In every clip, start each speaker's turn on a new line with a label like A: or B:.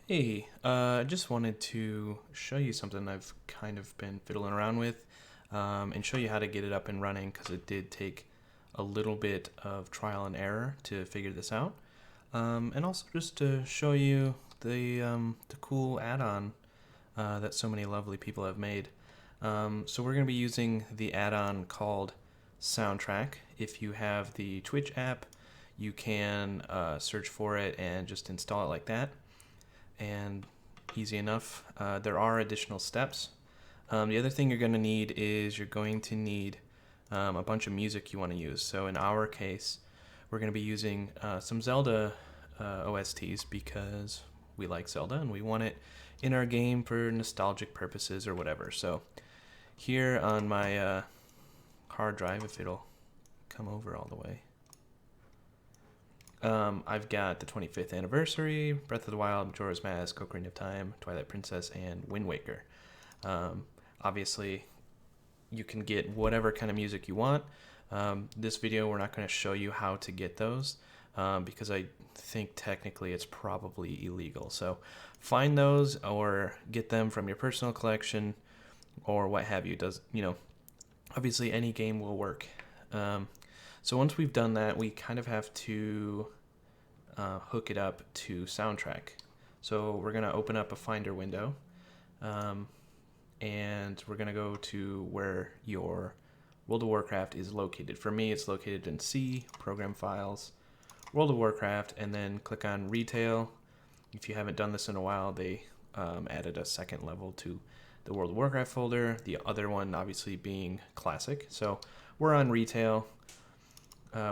A: Hey, I just wanted to show you something I've kind of been fiddling around with and show you how to get it up and running because it did take a little bit of trial and error to figure this out. And also just to show you the cool add-on that so many lovely people have made. So we're going to be using the add-on called Soundtrack. If you have the Twitch app, you can search for it and just install it like that and easy enough. There are additional steps. The other thing you're going to need is you're going to need a bunch of music you want to use. So in our case, we're going to be using some Zelda OSTs because we like Zelda and we want it in our game for nostalgic purposes or whatever. So here on my hard drive, if it'll come over all the way, I've got the 25th Anniversary, Breath of the Wild, Majora's Mask, Ocarina of Time, Twilight Princess, and Wind Waker. Obviously, you can get whatever kind of music you want. This video, we're not going to show you how to get those because I think technically it's probably illegal. So find those or get them from your personal collection or what have you. Obviously any game will work. So once we've done that, we kind of have to hook it up to Soundtrack. So we're going to open up a Finder window, and we're going to go to where your World of Warcraft is located. For me, it's located in C, Program Files, World of Warcraft, and then click on Retail. If you haven't done this in a while, they added a second level to the World of Warcraft folder, the other one obviously being Classic. So we're on Retail.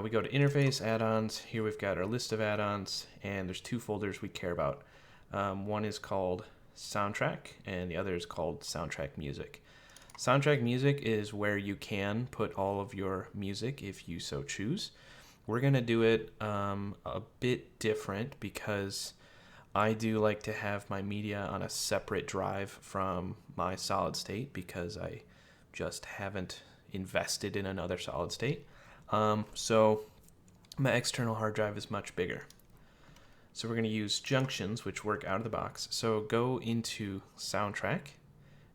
A: We go to Interface, Add-ons. Here we've got our list of add-ons, and there's two folders we care about. One is called Soundtrack, and the other is called Soundtrack Music. Soundtrack Music is where you can put all of your music if you so choose. We're going to do it a bit different because I do like to have my media on a separate drive from my solid state because I just haven't invested in another solid state. So my external hard drive is much bigger. So we're going to use junctions, which work out of the box. So go into Soundtrack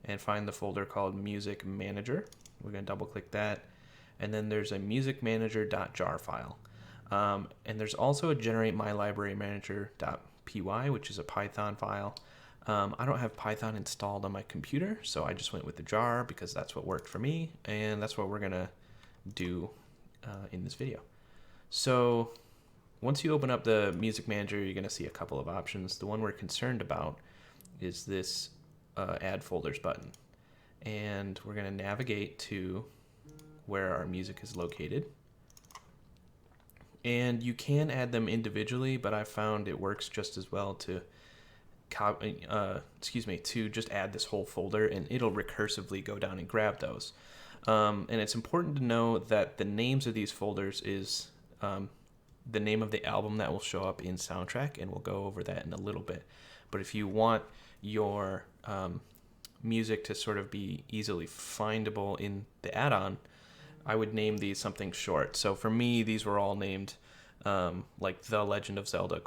A: and find the folder called Music Manager. We're going to double click that. And then there's a musicmanager.jar file. And there's also a generate my library manager.py, which is a Python file. I don't have Python installed on my computer, so I just went with the jar because that's what worked for me. And that's what we're going to do in this video. So once you open up the music manager, you're going to see a couple of options. The one we're concerned about is this add folders button. And we're going to navigate to where our music is located. And you can add them individually, but I found it works just as well to to just add this whole folder, and it'll recursively go down and grab those. And it's important to know that the names of these folders is the name of the album that will show up in Soundtrack, and we'll go over that in a little bit. But if you want your music to sort of be easily findable in the add-on, I would name these something short. So for me, these were all named like The Legend of Zelda :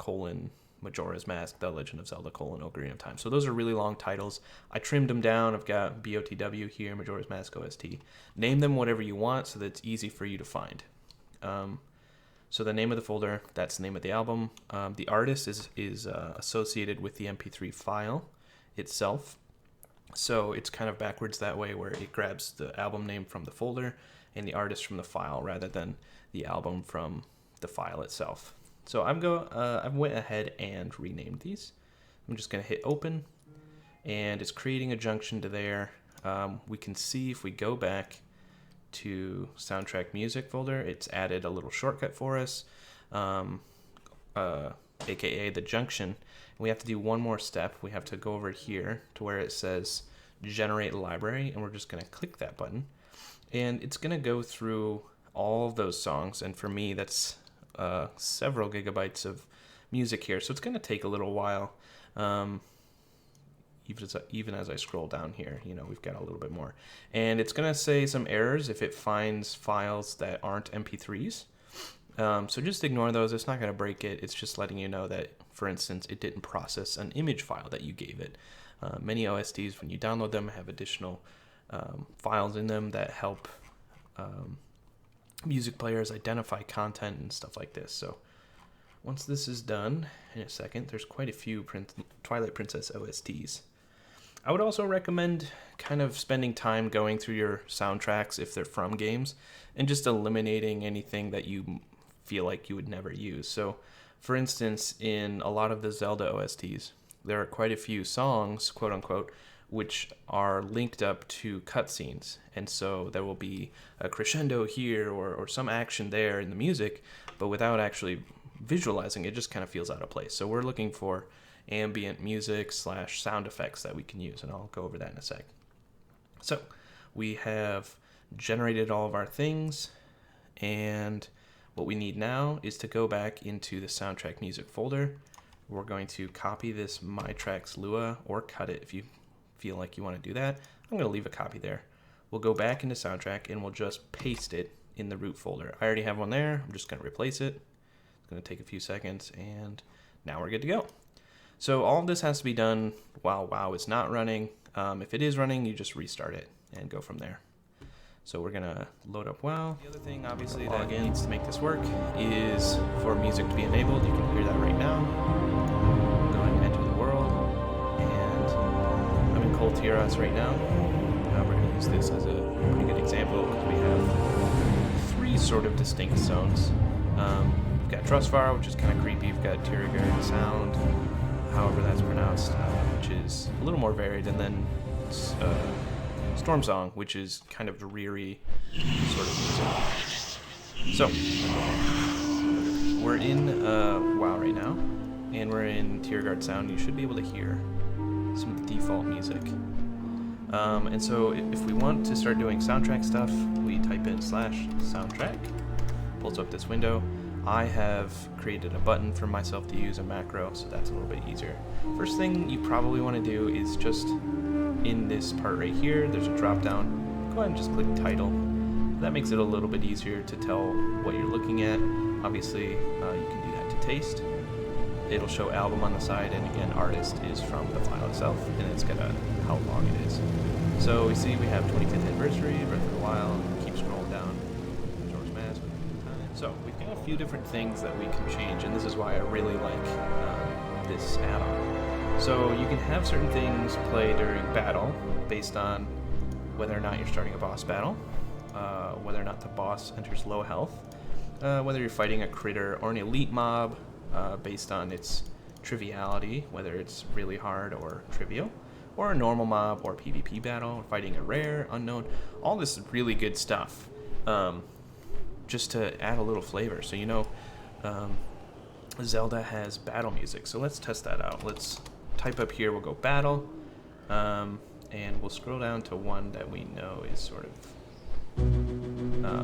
A: Majora's Mask, The Legend of Zelda : Ocarina of Time. So those are really long titles. I trimmed them down. I've got BOTW here, Majora's Mask OST. Name them whatever you want so that it's easy for you to find. So the name of the folder, that's the name of the album. The artist is associated with the MP3 file itself. So it's kind of backwards that way, where it grabs the album name from the folder and the artist from the file rather than the album from the file itself. So I've went ahead and renamed these. I'm just going to hit open, and it's creating a junction to there. We can see if we go back to Soundtrack Music folder, it's added a little shortcut for us, aka the junction. We have to do one more step. We have to go over here to where it says Generate Library, and we're just going to click that button. And it's going to go through all of those songs, and for me, that's several gigabytes of music here, so it's going to take a little while. Even as I scroll down here, we've got a little bit more. And it's going to say some errors if it finds files that aren't MP3s. So just ignore those. It's not going to break it. It's just letting you know that, for instance, it didn't process an image file that you gave it. Many OSTs, when you download them, have additional files in them that help music players identify content and stuff like this. So once this is done, in a second, there's quite a few Twilight Princess OSTs. I would also recommend kind of spending time going through your soundtracks if they're from games and just eliminating anything that you feel like you would never use. So, for instance, in a lot of the Zelda OSTs, there are quite a few songs, quote unquote, which are linked up to cutscenes. And so there will be a crescendo here or some action there in the music, but without actually visualizing it, just kind of feels out of place. So we're looking for ambient music / sound effects that we can use, and I'll go over that in a sec. So we have generated all of our things, and what we need now is to go back into the soundtrack music folder. We're going to copy this My Tracks Lua, or cut it if you feel like you want to do that. I'm going to leave a copy there. We'll go back into soundtrack and we'll just paste it in the root folder. I already have one there. I'm just going to replace it. It's going to take a few seconds, and now we're good to go. So all of this has to be done while WoW is not running. If it is running, you just restart it and go from there. So we're gonna load up WoW. The other thing, obviously, that needs to make this work is for music to be enabled. You can hear that right now. Go ahead and enter the world. And I'm in Kol Tiras right now. We're gonna use this as a pretty good example because we have 3 sort of distinct zones. We've got Trustfar, which is kind of creepy. We've got Tirigard Sound, however that's pronounced, which is a little more varied, and then Storm Song, which is kind of dreary sort of music. So we're in WoW right now, and we're in Tirigard Sound. You should be able to hear some of the default music. And so if we want to start doing soundtrack stuff, we type in /soundtrack, pulls up this window. I have created a button for myself to use, a macro, so that's a little bit easier. First thing you probably want to do is just in this part right here, there's a drop down. Go ahead and just click title. That makes it a little bit easier to tell what you're looking at. Obviously, you can do that to taste. It'll show album on the side, and again, artist is from the file itself, and it's gonna how long it is. So we see we have 25th anniversary, Breath of the Wild. Keep scrolling down. George Mask. So we've got a few different things that we can change, and this is why I really like this add-on. So you can have certain things play during battle based on whether or not you're starting a boss battle, whether or not the boss enters low health, whether you're fighting a critter or an elite mob based on its triviality, whether it's really hard or trivial, or a normal mob or PvP battle, fighting a rare, unknown, all this really good stuff. Just to add a little flavor. So, you know, Zelda has battle music. So let's test that out. Let's type up here, we'll go battle, and we'll scroll down to one that we know is sort of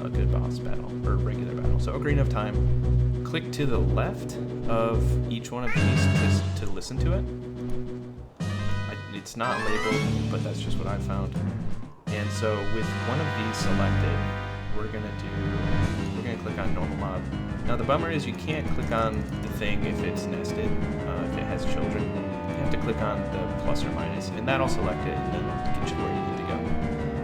A: a good boss battle, or regular battle. So Ocarina of Time, click to the left of each one of these to listen to it. It's not labeled, but that's just what I found. And so with one of these selected, we're gonna click on normal mob. Now the bummer is you can't click on the thing if it's nested, if it has children. You have to click on the plus or minus, and that'll select it and then get you where you need to go.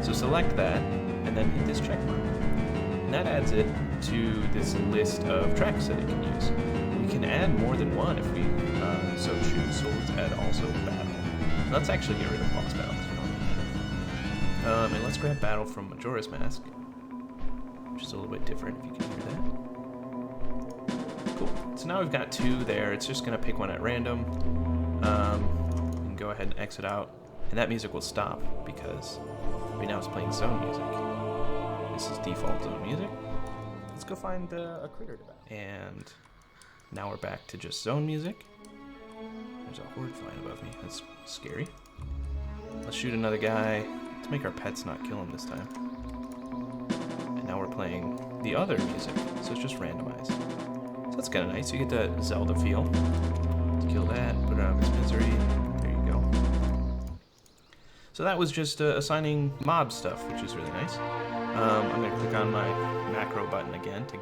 A: So select that, and then hit this check mark. And that adds it to this list of tracks that it can use. We can add more than one if we so choose. So let's add also battle. And let's actually get rid of boss battle. And let's grab battle from Majora's Mask, which is a little bit different if you can hear that. Cool. So now we've got 2 there. It's just going to pick one at random. And go ahead and exit out. And that music will stop because right now it's playing zone music. This is default zone music. Let's go find a critter to battle. And now we're back to just zone music. There's a horde flying above me. That's scary. Let's shoot another guy. Let's make our pets not kill him this time. And now we're playing the other music, so it's just randomized. So that's kind of nice. You get that Zelda feel. Let's kill that, put it out of its misery. There you go. So that was just assigning mob stuff, which is really nice. I'm going to click on my macro button again to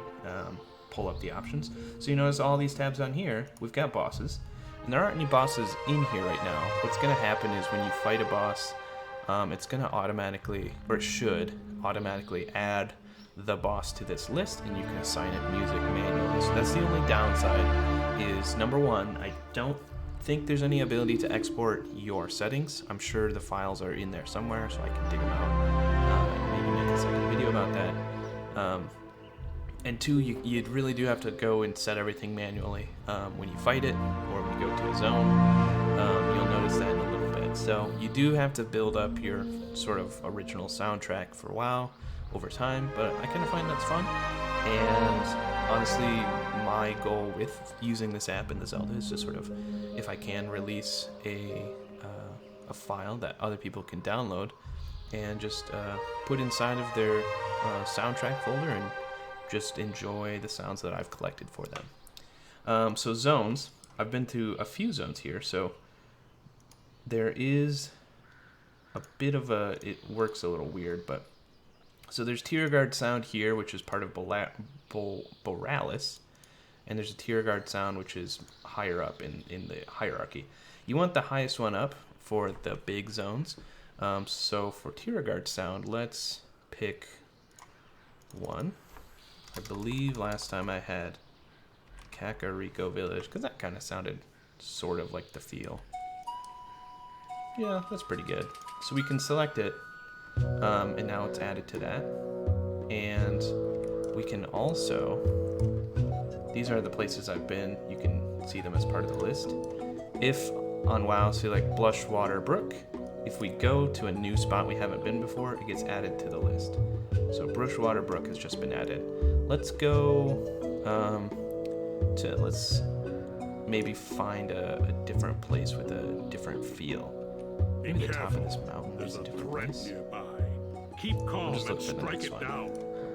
A: pull up the options. So you notice all these tabs on here, we've got bosses. And there aren't any bosses in here right now. What's going to happen is when you fight a boss, it's going to automatically, or it should automatically add the boss to this list, and you can assign it music manually. So that's the only downside is, number one, I don't think there's any ability to export your settings. I'm sure the files are in there somewhere, so I can dig them out and maybe make a second video about that. And two, you really do have to go and set everything manually when you fight it or when you go to a zone. You'll notice that in a little bit. So you do have to build up your sort of original soundtrack for WoW over time, but I kind of find that's fun. And honestly, my goal with using this app in the Zelda is to sort of, if I can, release a file that other people can download and just put inside of their soundtrack folder and just enjoy the sounds that I've collected for them. So zones, I've been to a few zones here, so there is a bit of a, it works a little weird, but so there's tier guard sound here, which is part of Borealis, and there's a tier guard sound which is higher up in the hierarchy. You want the highest one up for the big zones. So for tier guard sound, let's pick one. I believe last time I had Kakariko Village, because that kind of sounded sort of like the feel. Yeah, that's pretty good. So we can select it, and now it's added to that. And we can also, these are the places I've been. You can see them as part of the list. If on WoW, so like Blushwater Brook, if we go to a new spot we haven't been before, it gets added to the list. So Blushwater Brook has just been added. Let's go let's maybe find a different place with a different feel. Maybe the top of this mountain is a different place.
B: Nearby. Keep calm and strike it down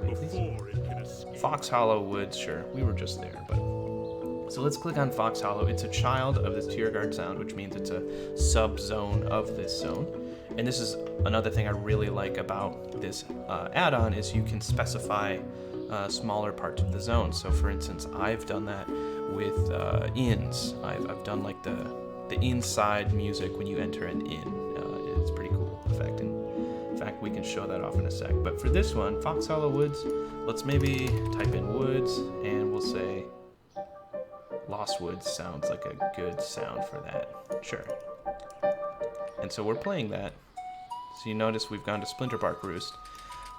B: before it can escape.
A: Fox Hollow Woods, sure. We were just there, but so let's click on Fox Hollow. It's a child of this tier guard sound, which means it's a sub-zone of this zone. And this is another thing I really like about this add-on is you can specify smaller parts of the zone. So for instance, I've done that with inns. I've done like the inside music when you enter an inn. It's a pretty cool effect. And in fact, we can show that off in a sec. But for this one, Fox Hollow Woods, let's maybe type in woods and we'll say Lost Woods sounds like a good sound for that. Sure. And so we're playing that. So you notice we've gone to Splinterbark Roost.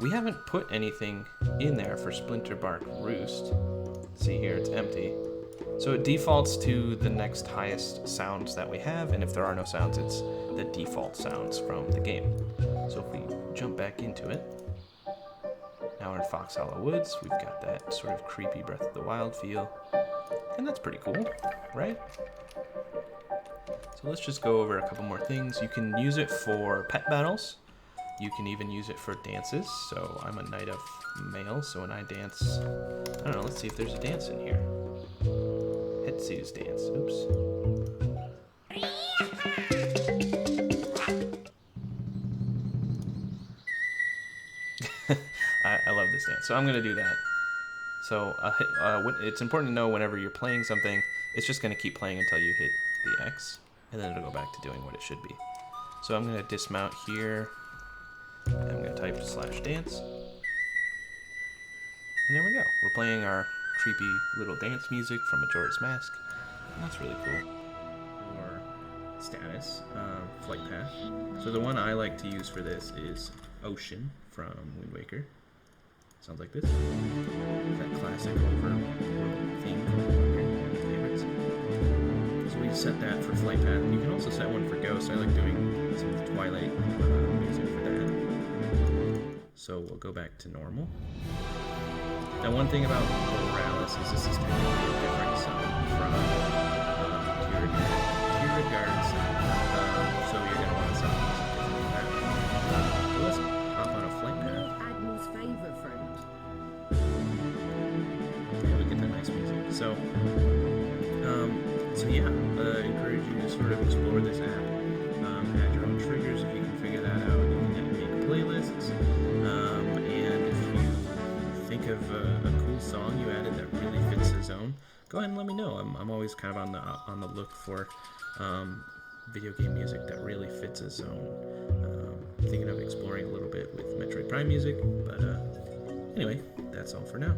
A: We haven't put anything in there for Splinterbark Roost. See here, it's empty. So it defaults to the next highest sounds that we have, and if there are no sounds, it's the default sounds from the game. So if we jump back into it, now we're in Fox Hollow Woods. We've got that sort of creepy Breath of the Wild feel, and that's pretty cool, right? So let's just go over a couple more things. You can use it for pet battles. You can even use it for dances. So I'm a knight of male, so when I dance, I don't know, let's see if there's a dance in here. Hetsu's dance, oops. I love this dance, so I'm gonna do that. So it's important to know whenever you're playing something, it's just gonna keep playing until you hit the X, and then it'll go back to doing what it should be. So I'm gonna dismount here, and I'm gonna type /dance. And there we go. We're playing our creepy little dance music from Majora's Mask. And that's really cool. Or status, flight path. So the one I like to use for this is Ocean from Wind Waker. Sounds like this. That classic overworld theme from Wind Waker, one of my favorites. So we set that for flight path. You can also set one for Ghost. I like doing some of the Twilight music for that. So we'll go back to normal. Now, one thing about Borealis is this is technically a different sound from tier guard sound. So you're going to want to set something different from that. So let's hop on a flight path.
C: Addon's favor friend.
A: And we get that nice music. So yeah, I encourage you to sort of explore this app. Add your own triggers if you can figure that out. You can make playlists. And if you think of a cool song you added that really fits go ahead and let me know. I'm always kind of on the look for video game music that really fits a zone. Thinking of exploring a little bit with Metroid Prime music, but anyway, that's all for now.